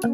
Hello,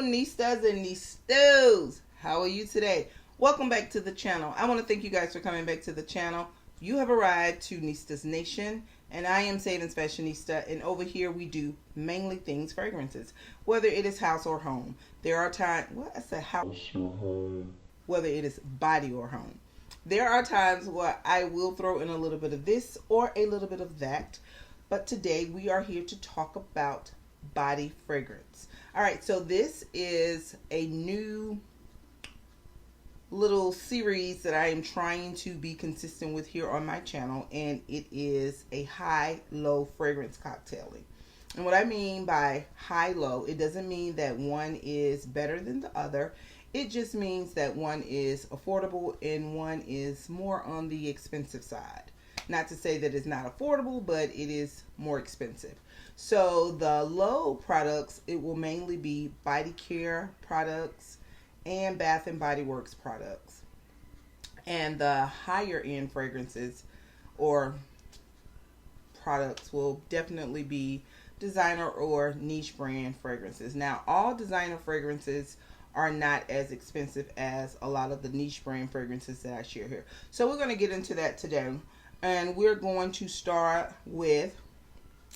Nistas and Nistos. How are you today? Welcome back to the channel. I want to thank you guys for coming back to the channel. You have arrived to Nistas Nation, and I am SavingsFashionista, and over here we do mainly things fragrances, whether it is house or home. There are times, well, I said house or home, whether it is body or home. There are times where I will throw in a little bit of this or a little bit of that, but today we are here to talk about body fragrance. All right, so this is a new little series that I am trying to be consistent with here on my channel, and it is a high-low fragrance cocktailing. And what I mean by high-low, it doesn't mean that one is better than the other. It just means that one is affordable and one is more on the expensive side. Not to say that it's not affordable, but it is more expensive. So the low products, it will mainly be body care products and Bath and Body Works products. And the higher end fragrances or products will definitely be designer or niche brand fragrances. Now, all designer fragrances are not as expensive as a lot of the niche brand fragrances that I share here. So we're going to get into that today. And we're going to start with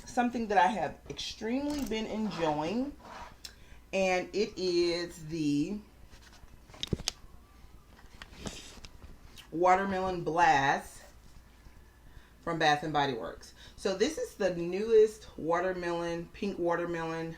something that I have extremely been enjoying. And it is the Watermelon Blast from Bath and Body Works. So this is the newest watermelon, pink watermelon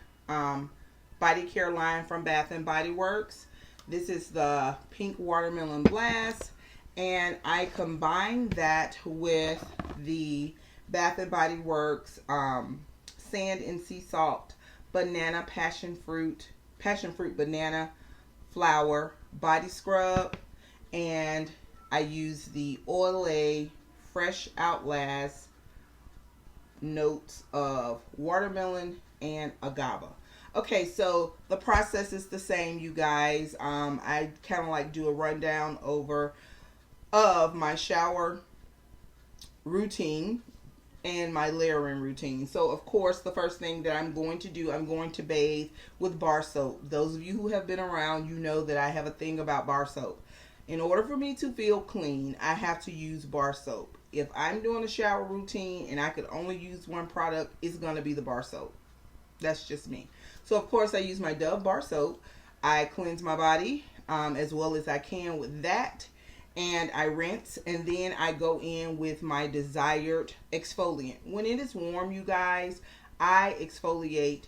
body care line from Bath and Body Works. This is the pink watermelon blast, and I combined that with the Bath and Body Works sand and sea salt banana passion fruit banana flower body scrub, and I use the Olay fresh Outlast notes of watermelon and agave. Okay, so the process is the same, you guys. I kind of like do a rundown over of my shower routine and my layering routine. So, of course, the first thing that I'm going to do, I'm going to bathe with bar soap. Those of you who have been around, you know that I have a thing about bar soap. In order for me to feel clean, I have to use bar soap. If I'm doing a shower routine and I could only use one product, it's going to be the bar soap. That's just me. So, of course, I use my Dove bar soap. I cleanse my body as well as I can with that. And I rinse, and then I go in with my desired exfoliant. When it is warm, you guys, I exfoliate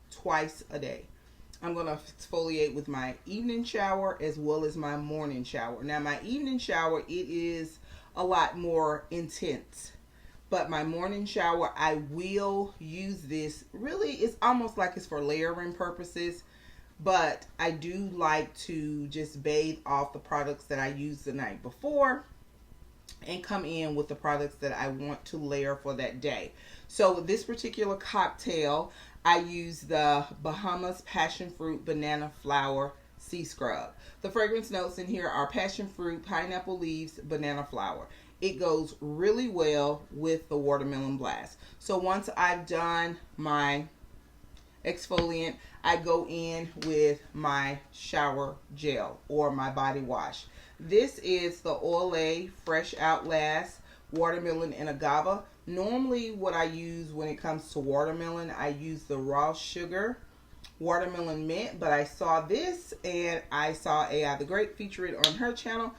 twice a day. I'm going to exfoliate with my evening shower as well as my morning shower. Now, my evening shower, it is a lot more intense. But my morning shower, I will use this. Really, it's almost like it's for layering purposes. But I do like to just bathe off the products that I used the night before and come in with the products that I want to layer for that day. So with this particular cocktail, I use the Bahamas Passionfruit Banana Flower Sea Scrub. The fragrance notes in here are passion fruit, pineapple leaves, banana flower. It goes really well with the watermelon blast. So once I've done my exfoliant, I go in with my shower gel or my body wash. This is the Olay Fresh Outlast Watermelon and Agave. Normally what I use when it comes to watermelon, I use the raw sugar watermelon mint, but I saw this and I saw AI the Great feature it on her channel,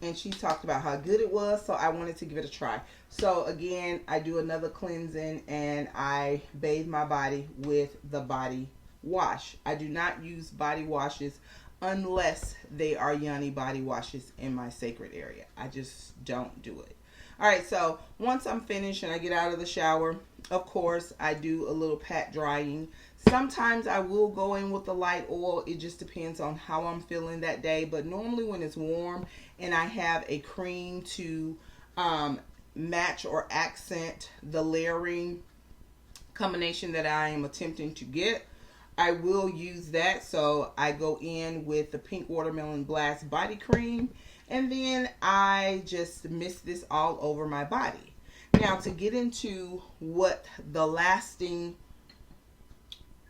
and she talked about how good it was, so I wanted to give it a try. So again, I do another cleansing and I bathe my body with the body wash. I do not use body washes unless they are Yanni body washes in my sacred area. I just don't do it. Alright, so once I'm finished and I get out of the shower, of course, I do a little pat drying. Sometimes I will go in with the light oil. It just depends on how I'm feeling that day. But normally when it's warm and I have a cream to match or accent the layering combination that I am attempting to get, I will use that. So I go in with the Pink Watermelon Blast Body Cream, And then I just mist this all over my body. Now, to get into what the lasting,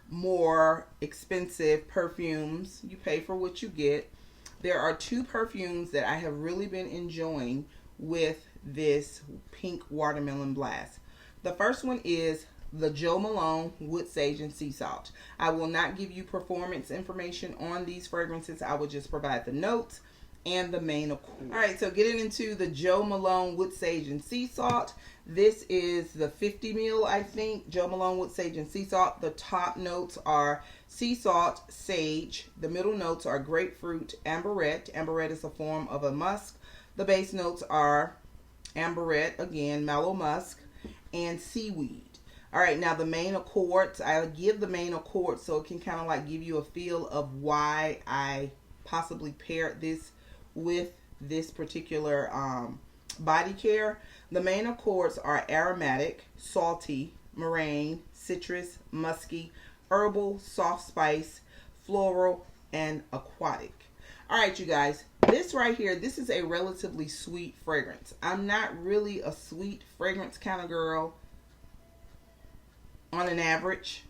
more expensive perfumes, you pay for what you get. There are two perfumes that I have really been enjoying with this pink watermelon blast. The first one is the Jo Malone Wood Sage and Sea Salt. I will not give you performance information on these fragrances. I will just provide the notes and the main accord. All right, so getting into the Jo Malone Wood Sage and Sea Salt. This is the 50 ml, I think, Jo Malone Wood Sage and Sea Salt. The top notes are sea salt, sage. The middle notes are grapefruit, amberette. Amberette is a form of a musk. The base notes are amberette, again, mallow musk, and seaweed. All right, now the main accords, I'll give the main accords so it can kind of like give you a feel of why I possibly paired this with this particular body care. The main accords are aromatic, salty, meringue, citrus, musky, herbal, soft spice, floral, and aquatic. All right, you guys, this right here, this is a relatively sweet fragrance. I'm not really a sweet fragrance kind of girl on an average.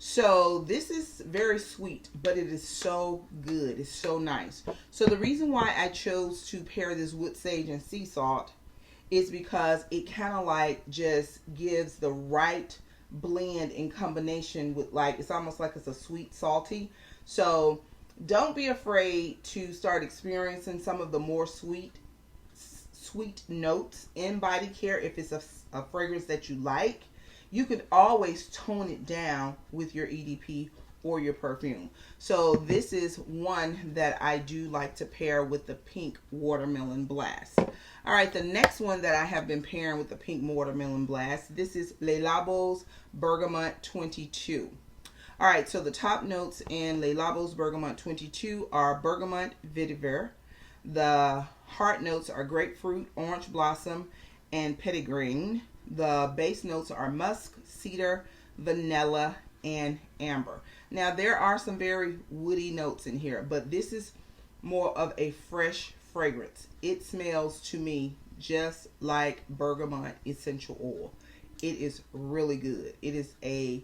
So this is very sweet, but it is so good. It's so nice. So the reason why I chose to pair this wood sage and sea salt is because it kind of like just gives the right blend in combination with, like, it's almost like it's a sweet salty. So don't be afraid to start experiencing some of the more sweet notes in body care. If it's a fragrance that you like, you could always tone it down with your EDP or your perfume. So this is one that I do like to pair with the pink watermelon blast. All right, the next one that I have been pairing with the pink watermelon blast, this is Les Labos Bergamote 22. All right, so the top notes in Les Labos Bergamote 22 are bergamot vetiver. The heart notes are grapefruit, orange blossom, and petitgrain. The base notes are musk, cedar, vanilla, and amber. Now, there are some very woody notes in here, but this is more of a fresh fragrance. It smells to me just like bergamot essential oil. It is really good. It is a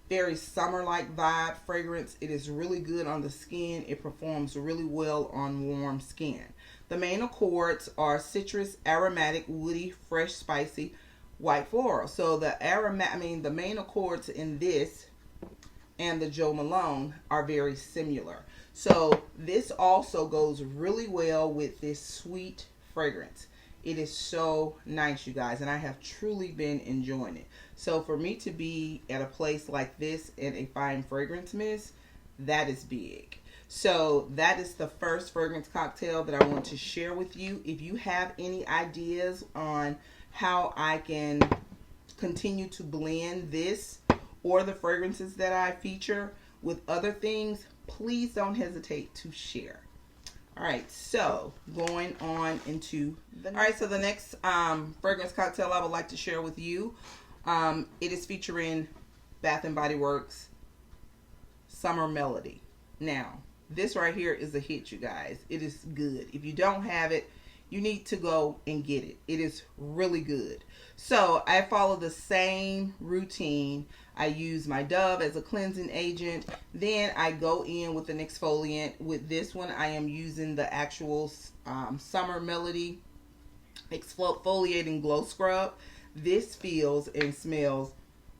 very summer-like vibe fragrance. It is really good on the skin. It performs really well on warm skin. The main accords are citrus, aromatic, woody, fresh, spicy, white floral. So the main accords in this and the Jo Malone are very similar. So this also goes really well with this sweet fragrance. It is so nice, you guys, and I have truly been enjoying it. So for me to be at a place like this in a fine fragrance mist, that is big. So that is the first fragrance cocktail that I want to share with you. If you have any ideas on how I can continue to blend this or the fragrances that I feature with other things, please don't hesitate to share. All right, so going on into the next fragrance cocktail I would like to share with you. It is featuring Bath and Body Works Summer Melody. Now, this right here is a hit, you guys. It is good. If you don't have it, you need to go and get it. It is really good. So I follow the same routine. I use my Dove as a cleansing agent. Then I go in with an exfoliant. With this one, I am using the actual Summer Melody Exfoliating Glow Scrub. This feels and smells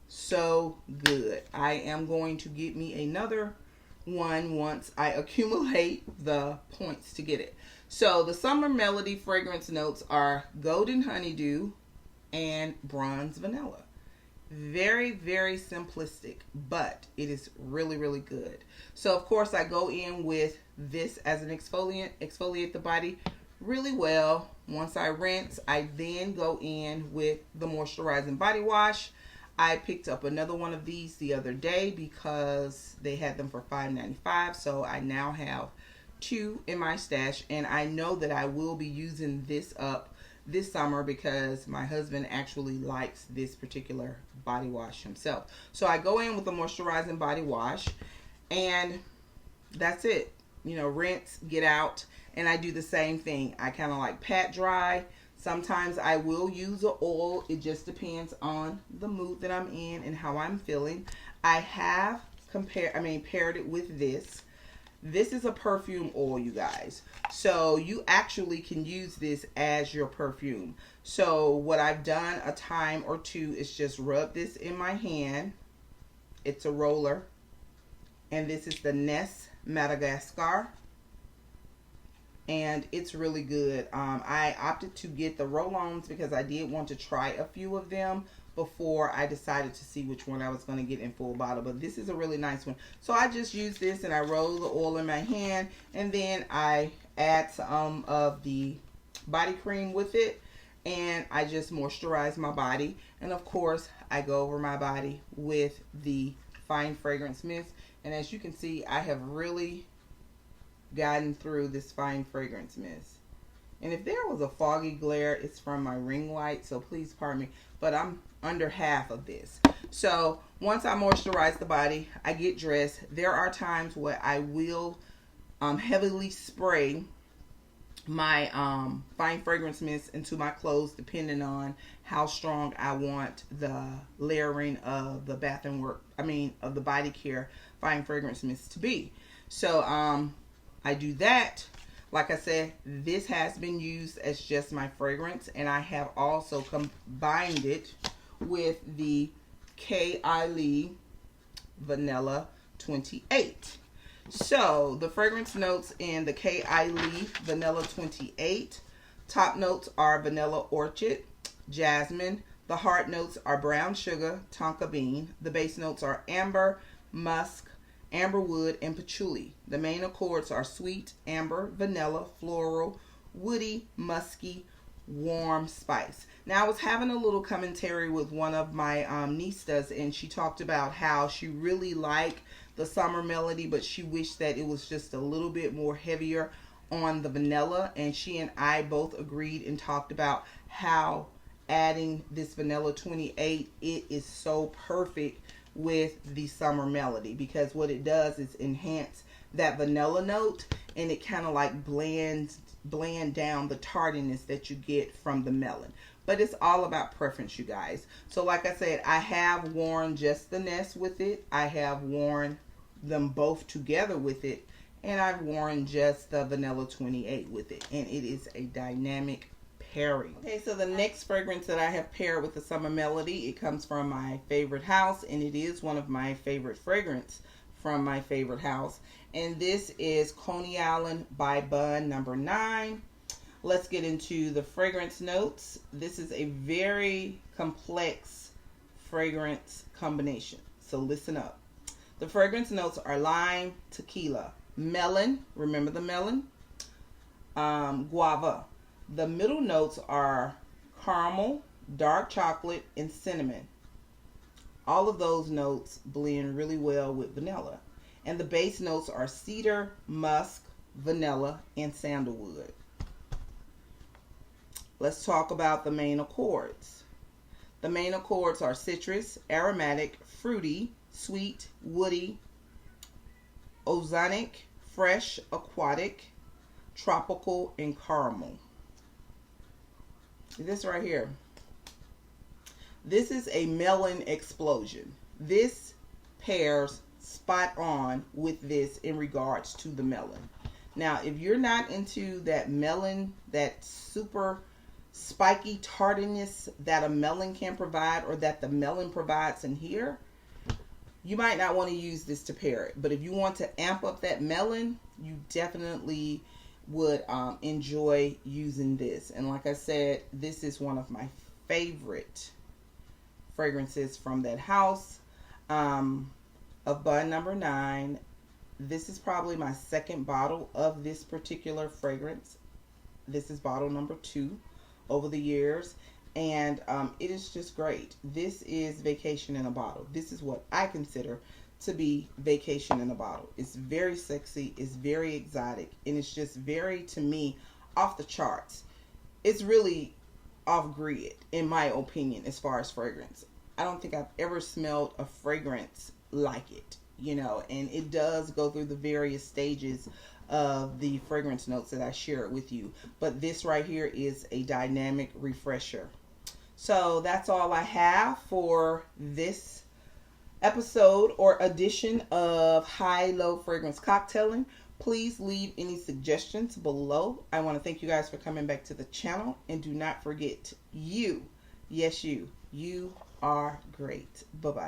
so good. I am going to get me another one once I accumulate the points to get it. So the Summer Melody fragrance notes are golden honeydew and bronze vanilla. Very, very simplistic, but it is really, really good. So of course I go in with this as an exfoliant, exfoliate the body really well. Once I rinse, I then go in with the moisturizing body wash. I picked up another one of these the other day because they had them for $5.95. So I now have two in my stash, and I know that I will be using this up this summer because my husband actually likes this particular body wash himself. So I go in with the moisturizing body wash, and that's it. rinse, get out. And I do the same thing. I kind of like pat dry. Sometimes I will use an oil. It just depends on the mood that I'm in and how I'm feeling. I have paired it with this. This is a perfume oil, you guys. So you actually can use this as your perfume. So what I've done a time or two is just rub this in my hand. It's a roller. And this is the Nest Madagascar. And it's really good. I opted to get the roll-ons because I did want to try a few of them before I decided to see which one I was going to get in full bottle. But this is a really nice one. So I just use this and I roll the oil in my hand. And then I add some of the body cream with it. And I just moisturize my body. And of course, I go over my body with the fine fragrance mist. And as you can see, I have really gotten through this fine fragrance mist. And if there was a foggy glare, it's from my ring light, so please pardon me. But I'm under half of this. So once I moisturize the body, I get dressed. There are times where I will heavily spray my fine fragrance mist into my clothes, depending on how strong I want the layering of the of the body care fine fragrance mist to be. So I do that. Like I said, this has been used as just my fragrance, and I have also combined it with the K.I.L.E. Vanilla 28. So the fragrance notes in the K.I.L.E. Vanilla 28, top notes are vanilla orchid, jasmine. The heart notes are brown sugar, tonka bean. The base notes are amber, musk, amberwood, and patchouli. The main accords are sweet, amber, vanilla, floral, woody, musky, warm spice. Now I was having a little commentary with one of my niecestas, and she talked about how she really liked the summer melody, but she wished that it was just a little bit more heavier on the vanilla. And she and I both agreed and talked about how adding this vanilla 28, it is so perfect with the summer melody, because what it does is enhance that vanilla note, and it kind of like bland down the tardiness that you get from the melon. But it's all about preference, you guys. So like I said, I have worn just the Nest with it. I have worn them both together with it, and I've worn just the vanilla 28 with it, and it is a dynamic pairing. Okay, so the next fragrance that I have paired with the summer melody, it comes from my favorite house, and it is one of my favorite fragrance from my favorite house, and this is Coney Island by Bun number 9. Let's get into the fragrance notes. This is a very complex fragrance combination, so listen up. The fragrance notes are lime, tequila, melon, remember the melon, guava. The middle notes are caramel, dark chocolate, and cinnamon. All of those notes blend really well with vanilla. And the base notes are cedar, musk, vanilla, and sandalwood. Let's talk about the main accords. The main accords are citrus, aromatic, fruity, sweet, woody, ozonic, fresh, aquatic, tropical, and caramel. This right here, this is a melon explosion. This pairs spot on with this in regards to the melon. Now, if you're not into that melon, that super spiky tardiness that a melon can provide, or that the melon provides in here, you might not want to use this to pair it. But if you want to amp up that melon, you definitely would enjoy using this. And like I said, this is one of my favorite fragrances from that house, of Bun number 9. This is probably my second bottle of this particular fragrance. This is bottle number 2 over the years, and it is just great. This is vacation in a bottle. This is what I consider to be vacation in a bottle. It's very sexy, it's very exotic, and it's just very, to me, off the charts. It's really off grid, in my opinion, as far as fragrance. I don't think I've ever smelled a fragrance like it, and it does go through the various stages of the fragrance notes that I shared with you. But this right here is a dynamic refresher. So that's all I have for this episode or edition of high-low fragrance cocktailing. Please leave any suggestions below. I want to thank you guys for coming back to the channel. And do not forget, you, yes you are great. Bye-bye.